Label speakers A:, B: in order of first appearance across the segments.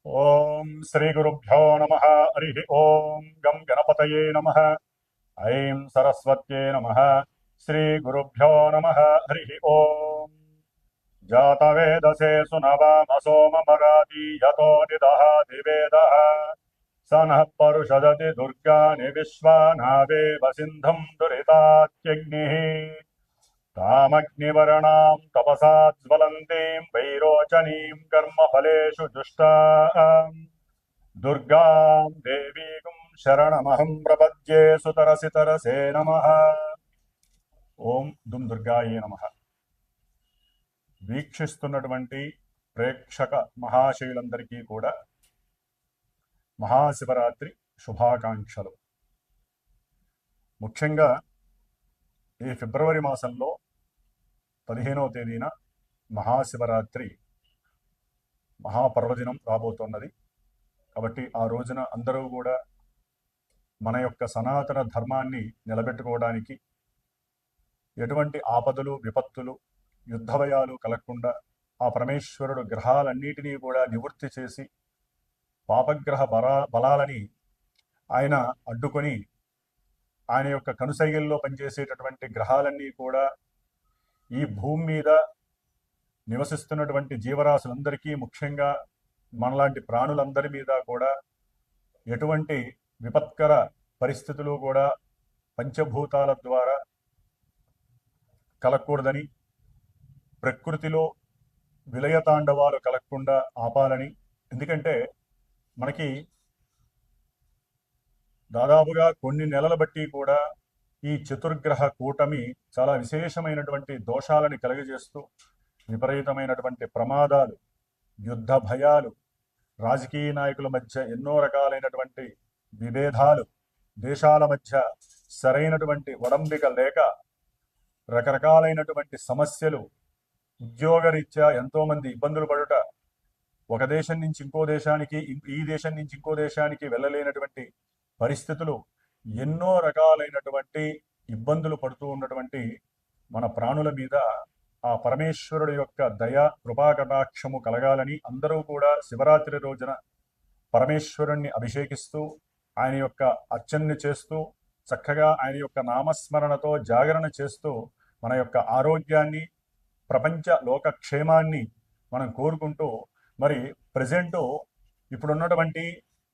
A: ఓం శ్రీ గురుభ్యో నమ. హరి ఓం గం గణపతయే నమ. ఐం సరస్వత్యే నమ. శ్రీ గురుభ్యో నమ. హరి ఓం జాతవేదసే సునవామసోమమగాది యతో నిదహాతి వేదః స నః పరుషదతి దుర్గాని విశ్వానావేవ సింధుం దురితాత్యగ్నిః तामग्निवर्णां तपसा ज्वलन्तीं वैरोचनीं कर्मफलेषु जुष्टाम् दुर्गां देवीं शरणमहं प्रपद्ये सुतरसि तरसे नमः. ఓం దుమ్ దుర్గాయే నమః. వీక్షిస్తున్నటువంటి ప్రేక్షక మహాశయులందరికీ కూడా మహాశివరాత్రి శుభాకాంక్షలు. ముఖ్యంగా ఈ ఫిబ్రవరి మాసంలో 15వ తేదీన మహాశివరాత్రి మహాపర్వదినం రాబోతున్నది. కాబట్టి ఆ రోజున అందరూ కూడా మన యొక్క సనాతన ధర్మాన్ని నిలబెట్టుకోవడానికి ఎటువంటి ఆపదలు విపత్తులు యుద్ధభయాలు కలగకుండా ఆ పరమేశ్వరుడు గ్రహాలన్నిటినీ కూడా నివృత్తి చేసి పాపగ్రహ బలాలని ఆయన అడ్డుకొని ఆయన యొక్క కనుసైగల్లో పనిచేసేటటువంటి గ్రహాలన్నీ కూడా ఈ భూమి మీద నివసిస్తున్నటువంటి జీవరాశులందరికీ, ముఖ్యంగా మనలాంటి ప్రాణులందరి మీద కూడా ఎటువంటి విపత్కర పరిస్థితులు కూడా పంచభూతాల ద్వారా కలగకూడదని, ప్రకృతిలో విలయతాండవాలు కలగకుండా ఆపాలని. ఎందుకంటే మనకి దాదాపుగా కొన్ని నెలల బట్టి కూడా ఈ చతుర్గ్రహ కూటమి చాలా విశేషమైనటువంటి దోషాలని కలుగజేస్తూ విపరీతమైనటువంటి ప్రమాదాలు, యుద్ధ భయాలు, రాజకీయ నాయకుల మధ్య ఎన్నో రకాలైనటువంటి విభేదాలు, దేశాల మధ్య సరైనటువంటి ఒడంబిక లేక రకరకాలైనటువంటి సమస్యలు, ఉద్యోగరీత్యా ఎంతోమంది ఇబ్బందులు పడుట, ఒక దేశం నుంచి ఇంకో దేశానికి, ఈ దేశం నుంచి ఇంకో దేశానికి వెళ్ళలేనటువంటి పరిస్థితులు, ఎన్నో రకాలైనటువంటి ఇబ్బందులు పడుతూ ఉన్నటువంటి మన ప్రాణుల మీద ఆ పరమేశ్వరుడు యొక్క దయ కృపాకటాక్షము కలగాలని అందరూ కూడా శివరాత్రి రోజున పరమేశ్వరుణ్ణి అభిషేకిస్తూ ఆయన యొక్క అర్చనని చేస్తూ చక్కగా ఆయన యొక్క నామస్మరణతో జాగరణ చేస్తూ మన యొక్క ఆరోగ్యాన్ని, ప్రపంచ లోకక్షేమాన్ని మనం కోరుకుంటూ, మరి ప్రజెంటు ఇప్పుడున్నటువంటి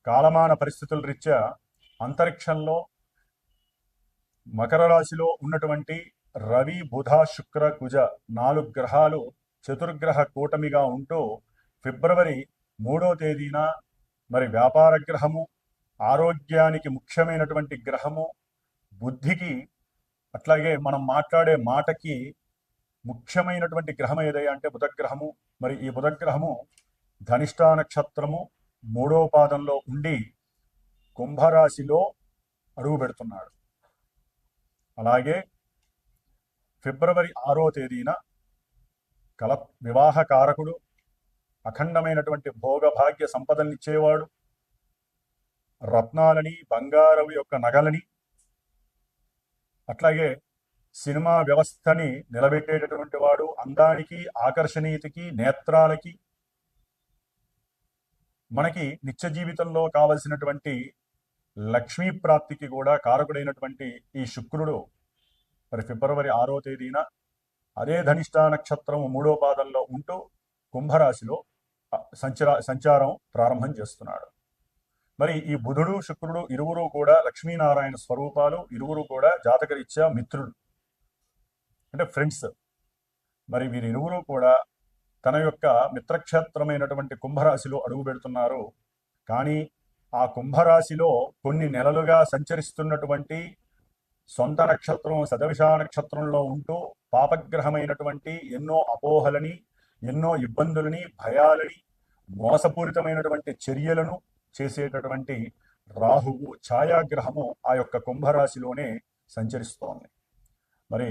A: కాలమాన పరిస్థితుల రీత్యా అంతరిక్షంలో మకర రాశిలో ఉన్నటువంటి రవి, బుధ, శుక్ర, కుజ 4 గ్రహాలు చతుర్గ్రహ కూటమిగా ఉంటూ ఫిబ్రవరి 3వ తేదీన మరి వ్యాపార గ్రహము, ఆరోగ్యానికి ముఖ్యమైనటువంటి గ్రహము, బుద్ధికి అట్లాగే మనం మాట్లాడే మాటకి ముఖ్యమైనటువంటి గ్రహం ఏదయ్యా అంటే బుధగ్రహము. మరి ఈ బుధగ్రహము ధనిష్టా నక్షత్రము 3వ పాదంలో ఉండి కుంభరాశిలో అడుగు పెడుతున్నాడు. అలాగే ఫిబ్రవరి 6వ తేదీన వివాహ కారకుడు, అఖండమైనటువంటి భోగభాగ్య సంపదలనిచ్చేవాడు, రత్నాలని, బంగారం యొక్క నగలని, అట్లాగే సినిమా వ్యవస్థని నిలబెట్టేటటువంటి వాడు, అందానికి, ఆకర్షణీయతకి, నేత్రాలకి, మనకి నిత్య జీవితంలో కావలసినటువంటి లక్ష్మీ ప్రాప్తికి కూడా కారకుడైనటువంటి ఈ శుక్రుడు మరి ఫిబ్రవరి 6వ తేదీన అదే ధనిష్టా నక్షత్రం 3వ పాదంలో ఉంటూ కుంభరాశిలో సంచారం ప్రారంభం చేస్తున్నాడు. మరి ఈ బుధుడు, శుక్రుడు ఇరువురు కూడా లక్ష్మీనారాయణ స్వరూపాలు, ఇరువురు కూడా జాతకరీత్యా మిత్రులు, అంటే ఫ్రెండ్స్. మరి వీరిరువురు కూడా తన యొక్క మిత్రక్షేత్రమైనటువంటి కుంభరాశిలో అడుగు పెడుతున్నారు. కానీ ఆ కుంభరాశిలో కొన్ని నెలలుగా సంచరిస్తున్నటువంటి సొంత నక్షత్రం శతభిషా నక్షత్రంలో ఉంటూ పాపగ్రహమైనటువంటి ఎన్నో అపోహలని, ఎన్నో ఇబ్బందులని, భయాలని, మోసపూరితమైనటువంటి చర్యలను చేసేటటువంటి రాహువు ఛాయాగ్రహము ఆ యొక్క కుంభరాశిలోనే సంచరిస్తోంది. మరి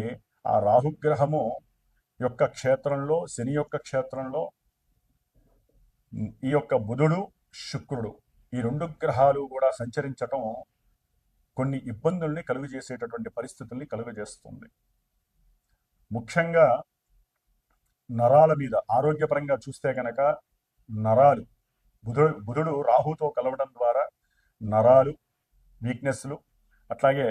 A: ఆ రాహుగ్రహము యొక్క క్షేత్రంలో, శని యొక్క క్షేత్రంలో ఈ యొక్క బుధుడు, శుక్రుడు ఈ 2 గ్రహాలు కూడా సంచరించటం కొన్ని ఇబ్బందుల్ని కలుగజేసేటటువంటి పరిస్థితుల్ని కలుగజేస్తుంది. ముఖ్యంగా నరాల మీద ఆరోగ్యపరంగా చూస్తే కనుక నరాలు బుధుడు రాహుతో కలవడం ద్వారా నరాలు వీక్నెస్లు, అట్లాగే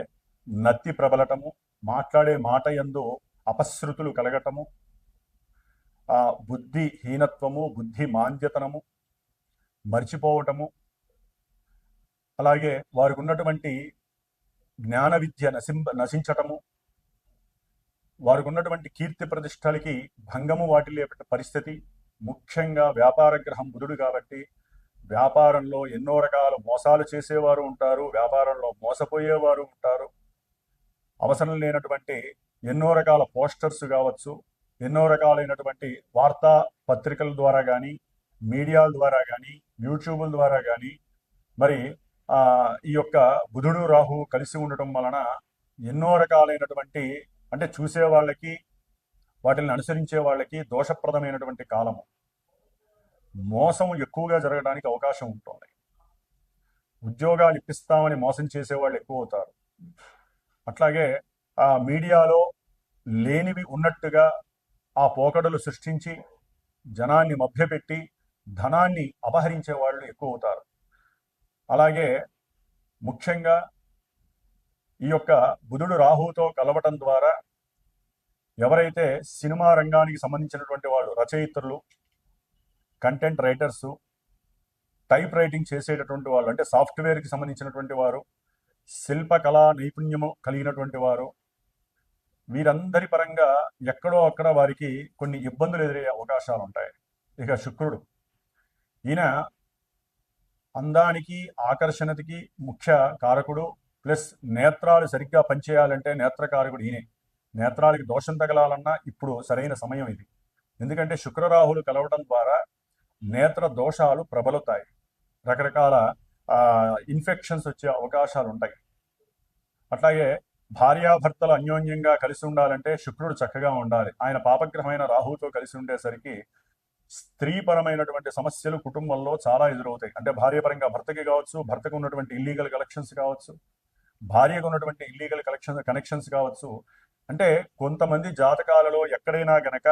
A: నత్తి ప్రబలటము, మాట్లాడే మాట యందు అపశృతులు కలగటము, బుద్ధి హీనత్వము, బుద్ధి మాంద్యతనము, మర్చిపోవటము, అలాగే వారికి ఉన్నటువంటి జ్ఞాన విద్య నశించటము, వారికి ఉన్నటువంటి కీర్తి ప్రతిష్టలకి భంగము వాటిల్లే పరిస్థితి. ముఖ్యంగా వ్యాపార గ్రహం బుధుడు కాబట్టి వ్యాపారంలో ఎన్నో రకాల మోసాలు చేసేవారు ఉంటారు, వ్యాపారంలో మోసపోయేవారు ఉంటారు. అవసరం లేనటువంటి ఎన్నో రకాల పోస్టర్స్ కావచ్చు, ఎన్నో రకాలైనటువంటి వార్తా పత్రికల ద్వారా కానీ, మీడియాల ద్వారా కానీ, యూట్యూబుల ద్వారా కానీ మరి ఈ యొక్క బుధుడు రాహు కలిసి ఉండటం వలన ఎన్నో రకాలైనటువంటి అంటే చూసే వాళ్ళకి, వాటిని అనుసరించే వాళ్ళకి దోషప్రదమైనటువంటి కాలము. మోసం ఎక్కువగా జరగడానికి అవకాశం ఉంటుంది. ఉద్యోగాలు ఇప్పిస్తామని మోసం చేసేవాళ్ళు ఎక్కువ అవుతారు. అట్లాగే ఆ మీడియాలో లేనివి ఉన్నట్టుగా ఆ పోకడలు సృష్టించి జనాన్ని మభ్యపెట్టి ధనాన్ని అపహరించే వాళ్ళు ఎక్కువ అవుతారు. అలాగే ముఖ్యంగా ఈ యొక్క బుధుడు రాహుతో కలవటం ద్వారా ఎవరైతే సినిమా రంగానికి సంబంధించినటువంటి వాళ్ళు, రచయిత్రులు, కంటెంట్ రైటర్సు, టైప్ రైటింగ్ చేసేటటువంటి వాళ్ళు, అంటే సాఫ్ట్వేర్కి సంబంధించినటువంటి వారు, శిల్పకళా నైపుణ్యము కలిగినటువంటి వారు, వీరందరి పరంగా ఎక్కడో అక్కడ వారికి కొన్ని ఇబ్బందులు ఎదురయ్యే అవకాశాలు ఉంటాయి. ఇక శుక్రుడు, ఈయన అందానికి ఆకర్షణకి ముఖ్య కారకుడు, ప్లస్ నేత్రాలు సరిగ్గా పనిచేయాలంటే నేత్రకారకుడు ఈయనే. నేత్రాలకి దోషం తగలాలన్నా ఇప్పుడు సరైన సమయం ఇది. ఎందుకంటే శుక్రరాహులు కలవడం ద్వారా నేత్ర దోషాలు ప్రబలుతాయి, రకరకాల ఇన్ఫెక్షన్స్ వచ్చే అవకాశాలు ఉంటాయి. అట్లాగే భార్యాభర్తలు అన్యోన్యంగా కలిసి ఉండాలంటే శుక్రుడు చక్కగా ఉండాలి. ఆయన పాపగ్రహమైన రాహుతో కలిసి ఉండేసరికి స్త్రీపరమైనటువంటి సమస్యలు కుటుంబంలో చాలా ఎదురవుతాయి. అంటే భార్యపరంగా భర్తకి కావచ్చు, భర్తకు ఉన్నటువంటి ఇల్లీగల్ కలెక్షన్స్ కావచ్చు, భార్యకు ఉన్నటువంటి ఇల్లీగల్ కనెక్షన్స్ కావచ్చు. అంటే కొంతమంది జాతకాలలో ఎక్కడైనా గనక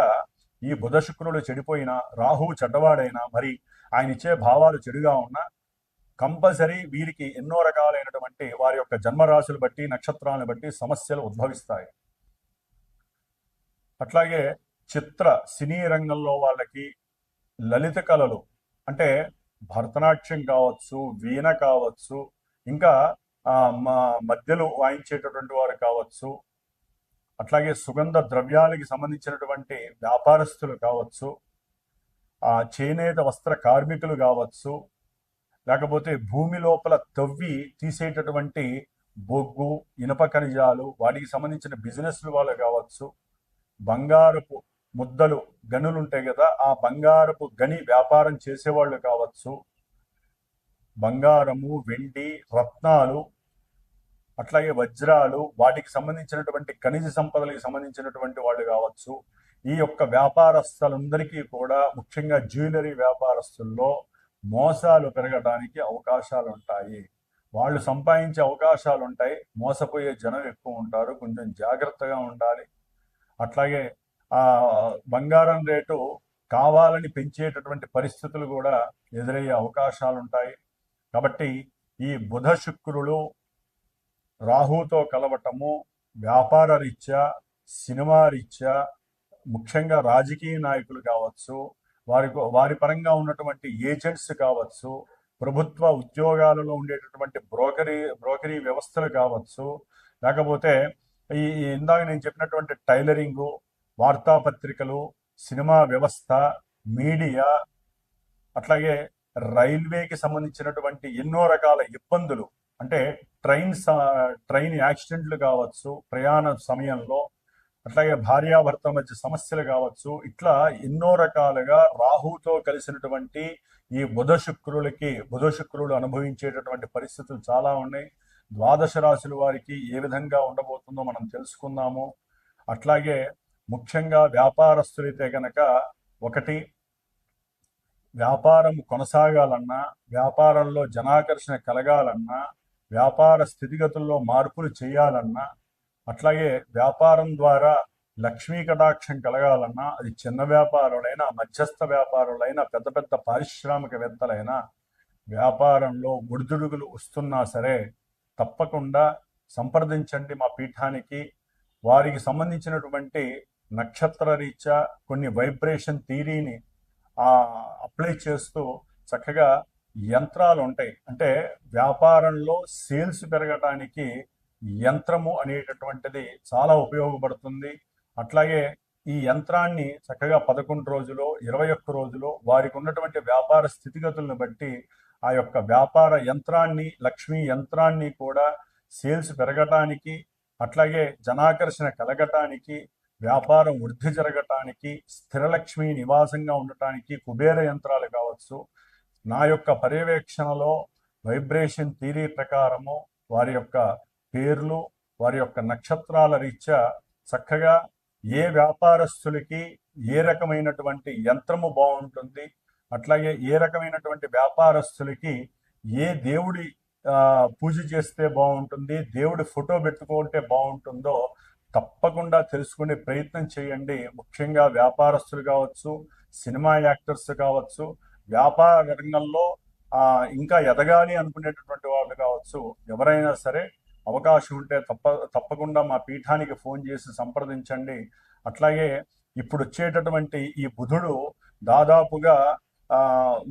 A: ఈ బుధ శుక్రుడు చెడిపోయినా, రాహువు చెడ్డవాడైనా, మరి ఆయన ఇచ్చే భావాలు చెడుగా ఉన్నా కంపల్సరీ వీరికి ఎన్నో రకాలైనటువంటి వారి యొక్క జన్మరాశులు బట్టి, నక్షత్రాలను బట్టి సమస్యలు ఉద్భవిస్తాయి. అట్లాగే చిత్ర సినీ రంగంలో వాళ్ళకి లలిత కళలు అంటే భరతనాట్యం కావచ్చు, వీణ కావచ్చు, ఇంకా మధ్యలో వాయించేటటువంటి వారు కావచ్చు, అట్లాగే సుగంధ ద్రవ్యాలకి సంబంధించినటువంటి వ్యాపారస్తులు కావచ్చు, చేనేత వస్త్ర కార్మికులు కావచ్చు, లేకపోతే భూమి లోపల తవ్వి తీసేటటువంటి బొగ్గు, ఇనప ఖనిజాలు, వాటికి సంబంధించిన బిజినెస్లు వాళ్ళు కావచ్చు, బంగారపు ముద్దలు గనులు ఉంటాయి కదా, ఆ బంగారపు గని వ్యాపారం చేసేవాళ్ళు కావచ్చు, బంగారము, వెండి, రత్నాలు, అట్లాగే వజ్రాలు, వాటికి సంబంధించినటువంటి ఖనిజ సంపదలకు సంబంధించినటువంటి వాళ్ళు కావచ్చు. ఈ యొక్క వ్యాపారస్తులందరికీ కూడా ముఖ్యంగా జ్యువెలరీ వ్యాపారస్తుల్లో మోసాలు పెరగడానికి అవకాశాలు ఉంటాయి. వాళ్ళు సంపాదించే అవకాశాలు ఉంటాయి, మోసపోయే జనం ఎక్కువ ఉంటారు, కొంచెం జాగ్రత్తగా ఉండాలి. అట్లాగే బంగారం రేటు కావాలని పెంచేటటువంటి పరిస్థితులు కూడా ఎదురయ్యే అవకాశాలు ఉంటాయి. కాబట్టి ఈ బుధ శుక్రులు రాహుతో కలవటము వ్యాపార రీత్యా, సినిమా రీత్యా, ముఖ్యంగా రాజకీయ నాయకులు కావచ్చు, వారి పరంగా ఉన్నటువంటి ఏజెంట్స్ కావచ్చు, ప్రభుత్వ ఉద్యోగాలలో ఉండేటటువంటి బ్రోకరీ వ్యవస్థలు కావచ్చు, లేకపోతే ఈ ఇందాక నేను చెప్పినటువంటి టైలరింగు, వార్తాపత్రికలు, సినిమా వ్యవస్థ, మీడియా, అట్లాగే రైల్వేకి సంబంధించినటువంటి ఎన్నో రకాల ఇబ్బందులు, అంటే ట్రైన్ యాక్సిడెంట్లు కావచ్చు ప్రయాణ సమయంలో, అట్లాగే భార్యాభర్త మధ్య సమస్యలు కావచ్చు, ఇట్లా ఎన్నో రకాలుగా రాహుతో కలిసినటువంటి ఈ బుధ శుక్రులు అనుభవించేటటువంటి పరిస్థితులు చాలా ఉన్నాయి. ద్వాదశ రాశుల వారికి ఏ విధంగా ఉండబోతుందో మనం తెలుసుకుందాము. అట్లాగే ముఖ్యంగా వ్యాపారస్తులైతే గనక, ఒకటి వ్యాపారం కొనసాగాలన్నా, వ్యాపారంలో జనాకర్షణ కలగాలన్నా, వ్యాపార స్థితిగతుల్లో మార్పులు చేయాలన్నా, అట్లాగే వ్యాపారం ద్వారా లక్ష్మీ కటాక్షం కలగాలన్నా అది చిన్న వ్యాపారులైనా, మధ్యస్థ వ్యాపారులైనా, పెద్ద పెద్ద పారిశ్రామికవేత్తలైనా వ్యాపారంలో ఒడిదుడుగులు వస్తున్నా సరే తప్పకుండా సంప్రదించండి మా పీఠానికి. వారికి సంబంధించినటువంటి నక్షత్ర రీత్యా కొన్ని వైబ్రేషన్ థీరీని అప్లై చేస్తూ చక్కగా యంత్రాలు ఉంటాయి. అంటే వ్యాపారంలో సేల్స్ పెరగటానికి యంత్రము అనేటటువంటిది చాలా ఉపయోగపడుతుంది. అట్లాగే ఈ యంత్రాన్ని చక్కగా 11 రోజులో 21 రోజులో వారికి ఉన్నటువంటి వ్యాపార స్థితిగతులను బట్టి ఆ యొక్క వ్యాపార యంత్రాన్ని, లక్ష్మీ యంత్రాన్ని కూడా సేల్స్ పెరగటానికి, అట్లాగే జనాకర్షణ కలగటానికి, వ్యాపారం వృద్ధి జరగటానికి, స్థిరలక్ష్మి నివాసంగా ఉండటానికి కుబేర యంత్రాలు కావచ్చు. నా యొక్క పర్యవేక్షణలో వైబ్రేషన్ థియరీ ప్రకారము వారి యొక్క పేర్లు, వారి యొక్క నక్షత్రాల రీత్యా చక్కగా ఏ వ్యాపారస్తులకి ఏ రకమైనటువంటి యంత్రము బాగుంటుంది, అట్లాగే ఏ రకమైనటువంటి వ్యాపారస్తులకి ఏ దేవుడి పూజ చేస్తే బాగుంటుంది, దేవుడి ఫోటో పెట్టుకుంటే బాగుంటుందో తప్పకుండా తెలుసుకునే ప్రయత్నం చేయండి. ముఖ్యంగా వ్యాపారస్తులు కావచ్చు, సినిమా యాక్టర్స్ కావచ్చు, వ్యాపార రంగంలో ఇంకా ఎదగాలి అనుకునేటటువంటి వాళ్ళు కావచ్చు, ఎవరైనా సరే అవకాశం ఉంటే తప్పకుండా మా పీఠానికి ఫోన్ చేసి సంప్రదించండి. అట్లాగే ఇప్పుడు వచ్చేటటువంటి ఈ బుధుడు దాదాపుగా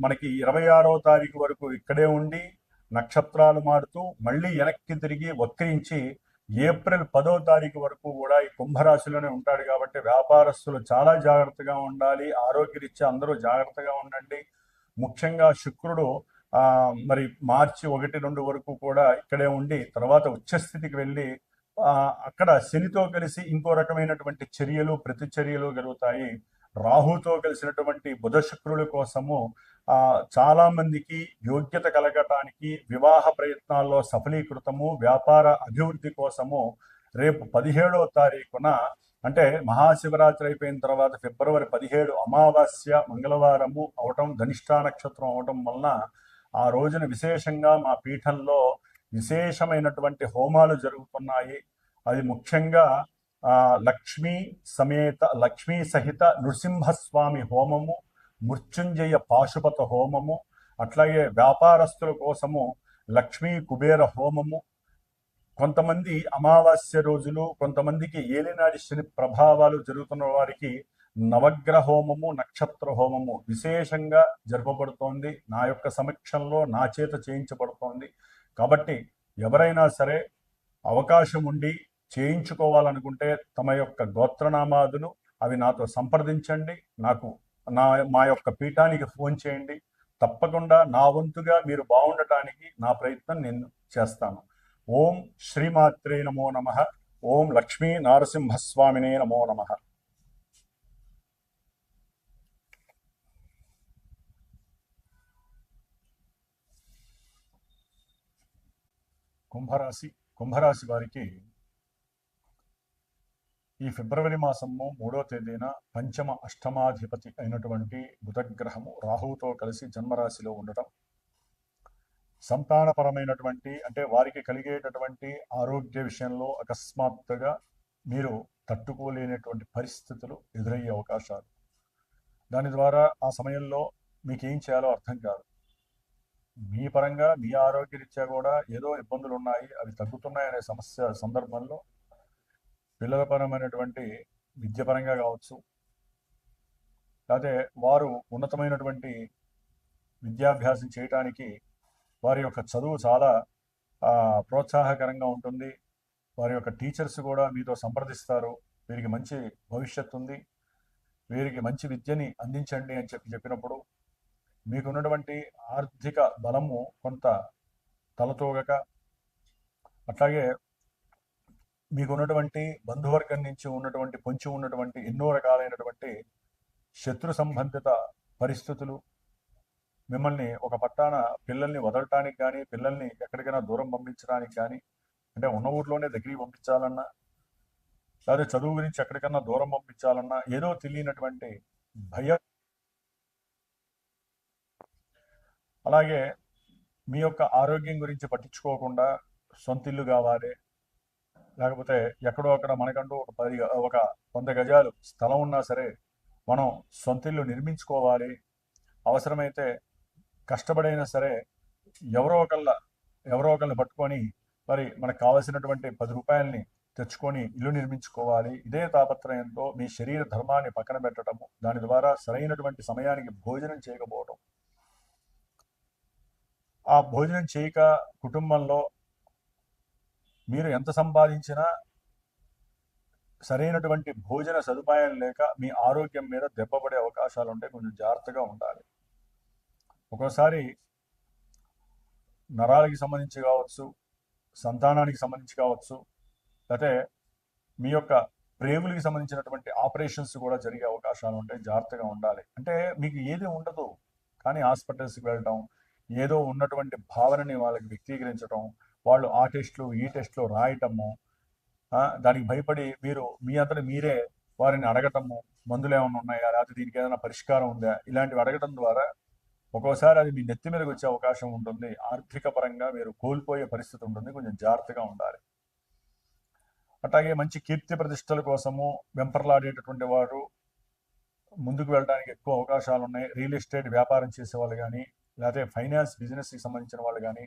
A: మనకి 26వ తారీఖు వరకు ఇక్కడే ఉండి నక్షత్రాలు మారుతూ మళ్ళీ వెనక్కి తిరిగి వక్రించి ఏప్రిల్ 10వ తారీఖు వరకు కూడా ఈ కుంభరాశిలోనే ఉంటాడు. కాబట్టి వ్యాపారస్తులు చాలా జాగ్రత్తగా ఉండాలి. ఆరోగ్యరీత్యా అందరూ జాగ్రత్తగా ఉండండి. ముఖ్యంగా శుక్రుడు మరి మార్చి 1-2 వరకు కూడా ఇక్కడే ఉండి తర్వాత ఉచ్చస్థితికి వెళ్ళి అక్కడ శనితో కలిసి ఇంకో రకమైనటువంటి చర్యలు, ప్రతిచర్యలు జరుగుతాయి. రాహుతో కలిసినటువంటి బుధ శుక్రుల కోసము చాలా మందికి యోగ్యత కలగటానికి, వివాహ ప్రయత్నాల్లో సఫలీకృతము, వ్యాపార అభివృద్ధి కోసము రేపు 17వ తారీఖున అంటే మహాశివరాత్రి అయిపోయిన తర్వాత ఫిబ్రవరి 17 అమావాస్య మంగళవారము అవటం, ధనిష్టా నక్షత్రం అవటం వలన ఆ రోజున విశేషంగా మా పీఠంలో విశేషమైనటువంటి హోమాలు జరుగుతున్నాయి. అది ముఖ్యంగా లక్ష్మీ సహిత నృసింహస్వామి హోమము, మృత్యుంజయ పాశుపత హోమము, అట్లాగే వ్యాపారస్తుల కోసము లక్ష్మీ కుబేర హోమము. కొంతమంది అమావాస్య రోజులు, కొంతమందికి ఏలినాడి శని ప్రభావాలు జరుగుతున్న వారికి నవగ్రహ హోమము, నక్షత్ర హోమము విశేషంగా జరపబడుతోంది. నా యొక్క సమక్షంలో నా చేత చేయించబడుతోంది. కాబట్టి ఎవరైనా సరే అవకాశం ఉండి చేయించుకోవాలనుకుంటే తమ యొక్క గోత్రనామాదులు అవి నాతో సంప్రదించండి. మా యొక్క పీఠానికి ఫోన్ చేయండి. తప్పకుండా నా వంతుగా మీరు బాగుండటానికి నా ప్రయత్నం నేను చేస్తాను. ఓం శ్రీమాత్రే నమో నమః. ఓం లక్ష్మీ నారసింహస్వామినే నమో నమః. కుంభరాశి వారికి ఈ ఫిబ్రవరి మాసము 3వ తేదీన పంచమ అష్టమాధిపతి అయినటువంటి బుధగ్రహము రాహుతో కలిసి జన్మరాశిలో ఉండటం సంతానపరమైనటువంటి అంటే వారికి కలిగేటటువంటి ఆరోగ్య విషయంలో అకస్మాత్తుగా మీరు తట్టుకోలేనటువంటి పరిస్థితులు ఎదురయ్యే అవకాశాలు. దాని ద్వారా ఆ సమయంలో మీకు ఏం చేయాలో అర్థం కాదు. మీ పరంగా మీ ఆరోగ్యరీత్యా కూడా ఏదో ఇబ్బందులు ఉన్నాయి, అవి తగ్గుతున్నాయనే సమస్య సందర్భంలో పిల్లలపరమైనటువంటి విద్యపరంగా కావచ్చు, లేకపోతే వారు ఉన్నతమైనటువంటి విద్యాభ్యాసం చేయటానికి వారి యొక్క చదువు చాలా ప్రోత్సాహకరంగా ఉంటుంది. వారి యొక్క టీచర్స్ కూడా మీతో సంప్రదిస్తారు. వీరికి మంచి భవిష్యత్తు ఉంది, వీరికి మంచి విద్యని అందించండి అని చెప్పినప్పుడు మీకున్నటువంటి ఆర్థిక బలము కొంత తలతోగక, అట్లాగే మీకున్నటువంటి బంధువర్గం నుంచి పొంచి ఉన్నటువంటి ఎన్నో రకాలైనటువంటి శత్రు సంబంధిత పరిస్థితులు మిమ్మల్ని ఒక పట్టాన పిల్లల్ని వదలటానికి కానీ, పిల్లల్ని ఎక్కడికైనా దూరం పంపించడానికి కానీ, అంటే ఉన్న ఊర్లోనే దగ్గరికి పంపించాలన్నా, లేదా చదువు గురించి ఎక్కడికన్నా దూరం పంపించాలన్నా ఏదో తెలియనటువంటి భయం. అలాగే మీ యొక్క ఆరోగ్యం గురించి పట్టించుకోకుండా సొంతిల్లు కావాలి, లేకపోతే ఎక్కడో అక్కడ మనకంటూ ఒక 100 గజాలు స్థలం ఉన్నా సరే మనం సొంత ఇల్లు నిర్మించుకోవాలి. అవసరమైతే కష్టపడైనా సరే ఎవరో ఒకళ్ళని పట్టుకొని మరి మనకు కావలసినటువంటి 10 రూపాయలని తెచ్చుకొని ఇల్లు నిర్మించుకోవాలి. ఇదే తాపత్రయంతో మీ శరీర ధర్మాన్ని పక్కన పెట్టడము, దాని ద్వారా సరైనటువంటి సమయానికి భోజనం చేయకపోవడం, ఆ భోజనం చేయక కుటుంబంలో మీరు ఎంత సంపాదించినా సరైనటువంటి భోజన సదుపాయం లేక మీ ఆరోగ్యం మీద దెబ్బపడే అవకాశాలు ఉంటే కొంచెం జాగ్రత్తగా ఉండాలి. ఒక్కోసారి నరాలకి సంబంధించి కావచ్చు, సంతానానికి సంబంధించి కావచ్చు, లేకపోతే మీ యొక్క ప్రేగులకి సంబంధించినటువంటి ఆపరేషన్స్ కూడా జరిగే అవకాశాలు ఉంటాయి. జాగ్రత్తగా ఉండాలి. అంటే మీకు ఏది ఉండదు, కానీ హాస్పిటల్స్కి వెళ్ళటం, ఏదో ఉన్నటువంటి భావనని వాళ్ళకి వ్యక్తీకరించడం, వాళ్ళు ఆ టెస్టులు ఈ టెస్టులు రాయటము, దానికి భయపడి మీరు మీ అంతటా మీరే వారిని అడగటము, మందులు ఏమైనా ఉన్నాయా, లేకపోతే దీనికి ఏదైనా పరిష్కారం ఉందా, ఇలాంటివి అడగటం ద్వారా ఒక్కోసారి అది మీ నెత్తి మీదకి వచ్చే అవకాశం ఉంటుంది. ఆర్థిక పరంగా మీరు కోల్పోయే పరిస్థితి ఉంటుంది. కొంచెం జాగ్రత్తగా ఉండాలి. అట్లాగే మంచి కీర్తి ప్రతిష్టల కోసము వెంపర్లాడేటటువంటి వారు ముందుకు వెళ్ళడానికి ఎక్కువ అవకాశాలు ఉన్నాయి. రియల్ ఎస్టేట్ వ్యాపారం చేసే వాళ్ళు కానీ, లేకపోతే ఫైనాన్స్ బిజినెస్కి సంబంధించిన వాళ్ళు కానీ,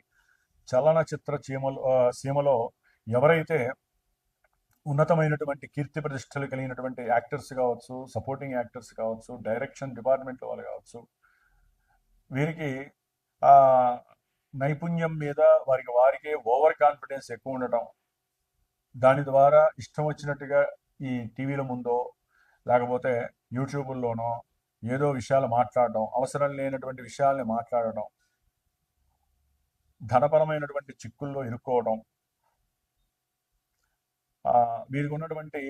A: చలనచిత్ర సీమలో ఎవరైతే ఉన్నతమైనటువంటి కీర్తి ప్రతిష్టలు కలిగినటువంటి యాక్టర్స్ కావచ్చు, సపోర్టింగ్ యాక్టర్స్ కావచ్చు, డైరెక్షన్ డిపార్ట్మెంట్ వాళ్ళు కావచ్చు, వీరికి నైపుణ్యం మీద వారికే ఓవర్ కాన్ఫిడెన్స్ ఎక్కువ ఉండటం, దాని ద్వారా ఇష్టం వచ్చినట్టుగా ఈ టీవీల ముందో లేకపోతే యూట్యూబుల్లోనో ఏదో విషయాలు మాట్లాడడం, అవసరం లేనటువంటి విషయాల్ని మాట్లాడడం, ధనపరమైనటువంటి చిక్కుల్లో ఇరుక్కోవడం, వీరికి ఉన్నటువంటి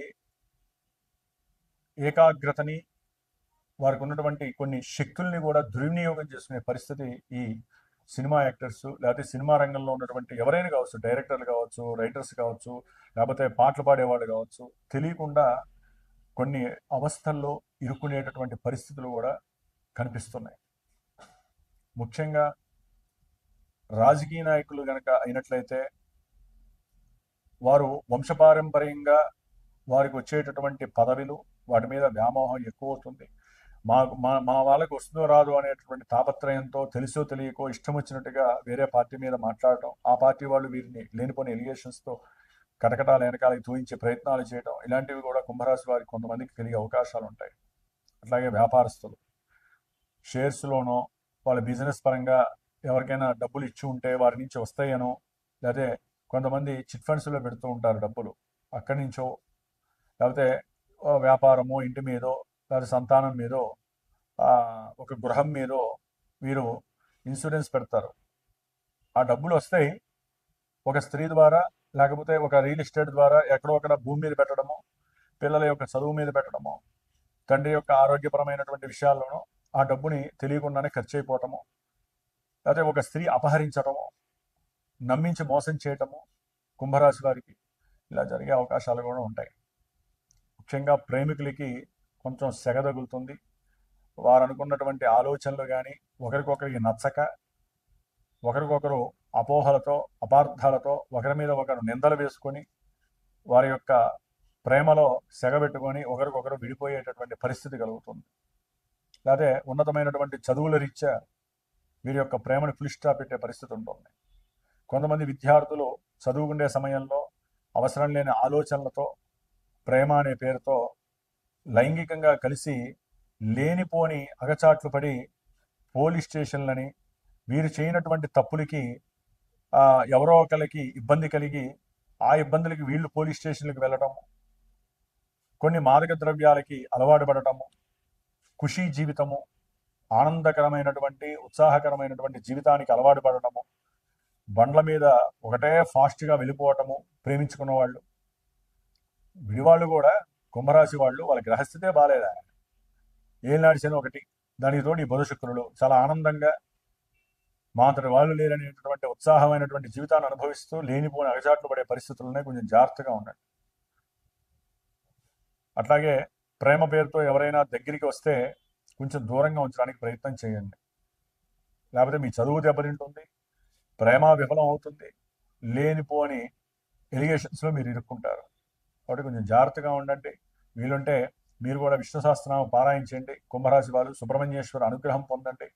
A: ఏకాగ్రతని, వారికి ఉన్నటువంటి కొన్ని శక్తుల్ని కూడా దుర్వినియోగం చేసుకునే పరిస్థితి ఈ సినిమా యాక్టర్స్, లేకపోతే సినిమా రంగంలో ఉన్నటువంటి ఎవరైనా కావచ్చు, డైరెక్టర్లు కావచ్చు, రైటర్స్ కావచ్చు, లేకపోతే పాటలు పాడేవాళ్ళు కావచ్చు, తెలియకుండా కొన్ని అవస్థల్లో ఇరుక్కునేటటువంటి పరిస్థితులు కూడా కనిపిస్తున్నాయి. ముఖ్యంగా రాజకీయ నాయకులు గనక అయినట్లయితే వారు వంశపారంపర్యంగా వారికి వచ్చేటటువంటి పదవులు, వాటి మీద వ్యామోహం ఎక్కువ అవుతుంది. మా వాళ్ళకి వస్తుందో రాదు అనేటువంటి తాపత్రయంతో తెలుసో తెలియకో ఇష్టం వచ్చినట్టుగా వేరే పార్టీ మీద మాట్లాడటం, ఆ పార్టీ వాళ్ళు వీరిని లేనిపోని ఎలిగేషన్స్తో కటకటాల వెనకాలకి తూయించే ప్రయత్నాలు చేయడం, ఇలాంటివి కూడా కుంభరాశి వారికి కొంతమందికి కలిగే అవకాశాలు ఉంటాయి. అట్లాగే వ్యాపారస్తులు షేర్స్లోనో వాళ్ళ బిజినెస్ పరంగా ఎవరికైనా డబ్బులు ఇచ్చి ఉంటే వారి నుంచి వస్తాయనో, లేకపోతే కొంతమంది చిట్ ఫండ్స్లో పెడుతూ ఉంటారు డబ్బులు, అక్కడి నుంచో, లేకపోతే వ్యాపారమో, ఇంటి మీదో, లేకపోతే సంతానం మీదో, ఒక గృహం మీదో వీరు ఇన్సూరెన్స్ పెడతారు. ఆ డబ్బులు వస్తాయి ఒక స్త్రీ ద్వారా, లేకపోతే ఒక రియల్ ఎస్టేట్ ద్వారా ఎక్కడో అక్కడ భూమి మీద పెట్టడము, పిల్లల యొక్క చదువు మీద పెట్టడము, తండ్రి యొక్క ఆరోగ్యపరమైనటువంటి విషయాల్లోనూ ఆ డబ్బుని తెలియకుండానే ఖర్చు అయిపోవటము, లేకపోతే ఒక స్త్రీ అపహరించడము, నమ్మించి మోసం చేయటము కుంభరాశి వారికి ఇలా జరిగే అవకాశాలు కూడా ఉంటాయి. ముఖ్యంగా ప్రేమికులకి కొంచెం సెగ తగులుతుంది. వారు అనుకున్నటువంటి ఆలోచనలు కానీ ఒకరికొకరికి నచ్చక, ఒకరికొకరు అపోహలతో, అపార్థాలతో ఒకరి మీద ఒకరు నిందలు వేసుకొని వారి యొక్క ప్రేమలో సెగబెట్టుకొని ఒకరికొకరు విడిపోయేటటువంటి పరిస్థితి కలుగుతుంది. లేకపోతే ఉన్నతమైనటువంటి చదువుల రీత్యా వీరి యొక్క ప్రేమను ఫుల్ స్టాప్ పెట్టే పరిస్థితి ఉంటుంది. కొంతమంది విద్యార్థులు చదువుకునే సమయంలో అవసరం లేని ఆలోచనలతో, ప్రేమ అనే పేరుతో లైంగికంగా కలిసి లేనిపోని అగచాట్లు పడి పోలీస్ స్టేషన్లని, వీరు చేయనటువంటి తప్పులకి ఎవరో ఒకరికి ఇబ్బంది కలిగి ఆ ఇబ్బందులకి వీళ్ళు పోలీస్ స్టేషన్లకు వెళ్ళడం, కొన్ని మాదక ద్రవ్యాలకి అలవాటు పడటము, ఖుషీ జీవితము, ఆనందకరమైనటువంటి ఉత్సాహకరమైనటువంటి జీవితానికి అలవాటు పడటము, బండ్ల మీద ఒకటే ఫాస్ట్గా వెళ్ళిపోవటము, ప్రేమించుకున్న వాళ్ళు, విడివాళ్ళు కూడా కుంభరాశి వాళ్ళు, వాళ్ళ గ్రహస్థితే బాగాలేదా, ఏళ్ళనాటి శని ఒకటి, దానికి తోడు ఈ బుధ శుక్రులు చాలా ఆనందంగా మాతటి వాళ్ళు లేరనేటటువంటి ఉత్సాహమైనటువంటి జీవితాన్ని అనుభవిస్తూ లేనిపోని అగచాట్లు పడే పరిస్థితులనే కొంచెం జాగ్రత్తగా ఉండండి. అట్లాగే ప్రేమ పేరుతో ఎవరైనా దగ్గరికి వస్తే కొంచెం దూరంగా ఉంచడానికి ప్రయత్నం చేయండి. లేకపోతే మీ చదువు దెబ్బతింటుంది, ప్రేమ విఫలం అవుతుంది, లేనిపోని ఎలిగేషన్స్లో మీరు ఇరుక్కుంటారు. కాబట్టి కొంచెం జాగ్రత్తగా ఉండండి. వీలుంటే మీరు కూడా విష్ణు సహస్రనామం పారాయణించండి. కుంభరాశి వాళ్ళు సుబ్రహ్మణ్యేశ్వర అనుగ్రహం పొందండి.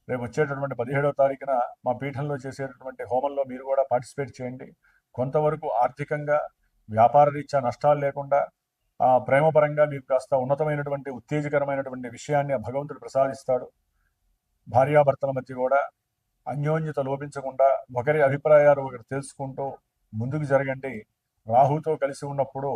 A: రేపు వచ్చేటటువంటి 17వ తారీఖున మా పీఠంలో చేసేటటువంటి హోమంలో మీరు కూడా పార్టిసిపేట్ చేయండి. కొంతవరకు ఆర్థికంగా వ్యాపార రీత్యా నష్టాలు లేకుండా ప్రేమపరంగా మీకు కాస్త ఉన్నతమైనటువంటి ఉత్తేజకరమైనటువంటి విషయాన్ని భగవంతుడు ప్రసాదిస్తాడు. భార్యాభర్తల మధ్య కూడా అన్యోన్యత లోపించకుండా ఒకరి అభిప్రాయాలు ఒకరు తెలుసుకుంటూ ముందుకు జరగండి. రాహుతో కలిసి ఉన్నప్పుడు